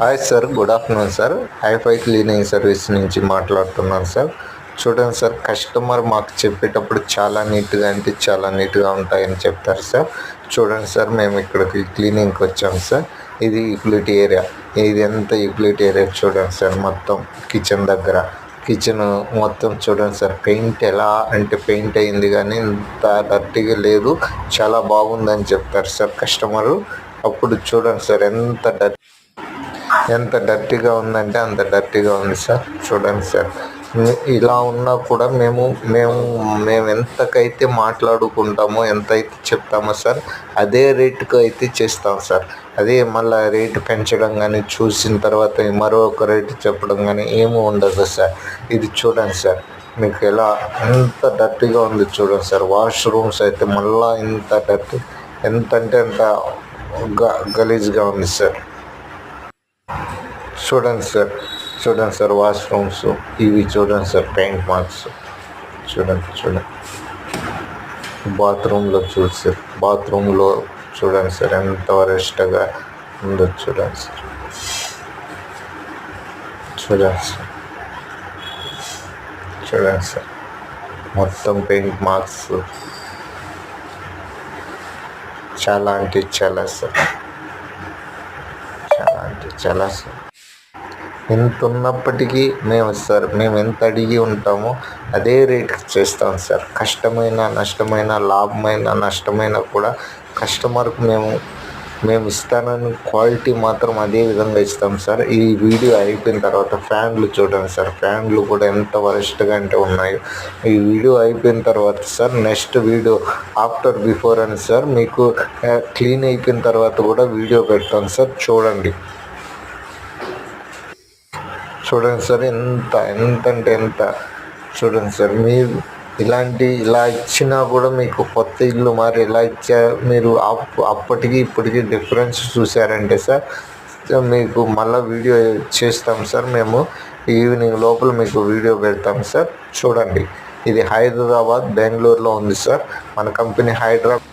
Hi sir, good afternoon sir. Hi fi cleaning service నుంచి మాట్లాడుతున్నాను sir. చూడండి సార్, కస్టమర్ మాకు చెప్పేటప్పుడు చాలా నీట్గా అంటే చాలా నీట్గా ఉంటాయని చెప్తారు సార్. చూడండి సార్, మేము ఇక్కడికి క్లీనింగ్కి వచ్చాము సార్. ఇది యూటిలిటీ ఏరియా. ఇది ఎంత యూటిలిటీ ఏరియా చూడండి సార్. మొత్తం కిచెన్ దగ్గర మొత్తం చూడండి సార్. పెయింట్ ఎలా అంటే పెయింట్ అయింది కానీ ఇంత డర్టీగా లేదు, చాలా బాగుందని చెప్తారు సార్ కస్టమరు. అప్పుడు చూడండి సార్, ఎంత డర్టీగా ఉందంటే అంత డర్టీగా ఉంది సార్. చూడండి సార్, ఇలా ఉన్నా కూడా మేము ఎంతకైతే మాట్లాడుకుంటామో, ఎంత అయితే చెప్తామో సార్, అదే రేటుకు అయితే చేస్తాం సార్. అదే మళ్ళీ రేటు పెంచడం కానీ, చూసిన తర్వాత మరొక రేటు చెప్పడం కానీ ఏమీ ఉండదు సార్. ఇది చూడండి సార్, మీకు ఎంత డర్టీగా ఉంది చూడండి సార్. వాష్రూమ్స్ అయితే మళ్ళీ ఇంత డర్టీ, ఎంత అంటే అంత గలీజ్గా ఉంది సార్. చూడండి సార్ వాష్రూమ్స్ ఇవి చూడండి సార్. పెయింట్ మార్క్స్ చూడండి. బాత్రూంలో చూడండి సార్, ఎంత వరెస్ట్గా ఉందో చూడండి సార్. చూడండి సార్, మొత్తం పెయింట్ మార్క్స్ చాలా అంటే చాలా సార్. ఎంత ఉన్నప్పటికీ మేము ఎంత అడిగి ఉంటామో అదే రేటుకి చేస్తాం సార్. కష్టమైన నష్టమైన, లాభమైన నష్టమైన కూడా కస్టమర్కు మేము ఇస్తానని క్వాలిటీ మాత్రం అదే విధంగా ఇస్తాం సార్. ఈ వీడియో అయిపోయిన తర్వాత ఫ్యాన్లు చూడండి సార్. ఫ్యాన్లు కూడా ఎంత వరెస్ట్గా అంటే ఉన్నాయో. ఈ వీడియో అయిపోయిన తర్వాత sir, next video after before అని సార్, మీకు క్లీన్ అయిపోయిన తర్వాత కూడా వీడియో పెడతాను సార్. చూడండి సార్, ఎంత అంటే ఎంత. చూడండి సార్, మీరు ఇలా ఇచ్చినా కూడా మీకు కొత్త ఇల్లు మరి ఎలా ఇచ్చారు మీరు అప్పటికి ఇప్పటికి డిఫరెన్స్ చూసారంటే సార్, మీకు మళ్ళీ వీడియో చేస్తాం సార్. మేము ఈవినింగ్ లోపల మీకు వీడియో పెడతాం సార్. చూడండి, ఇది హైదరాబాద్, బెంగళూరులో ఉంది సార్ మన కంపెనీ.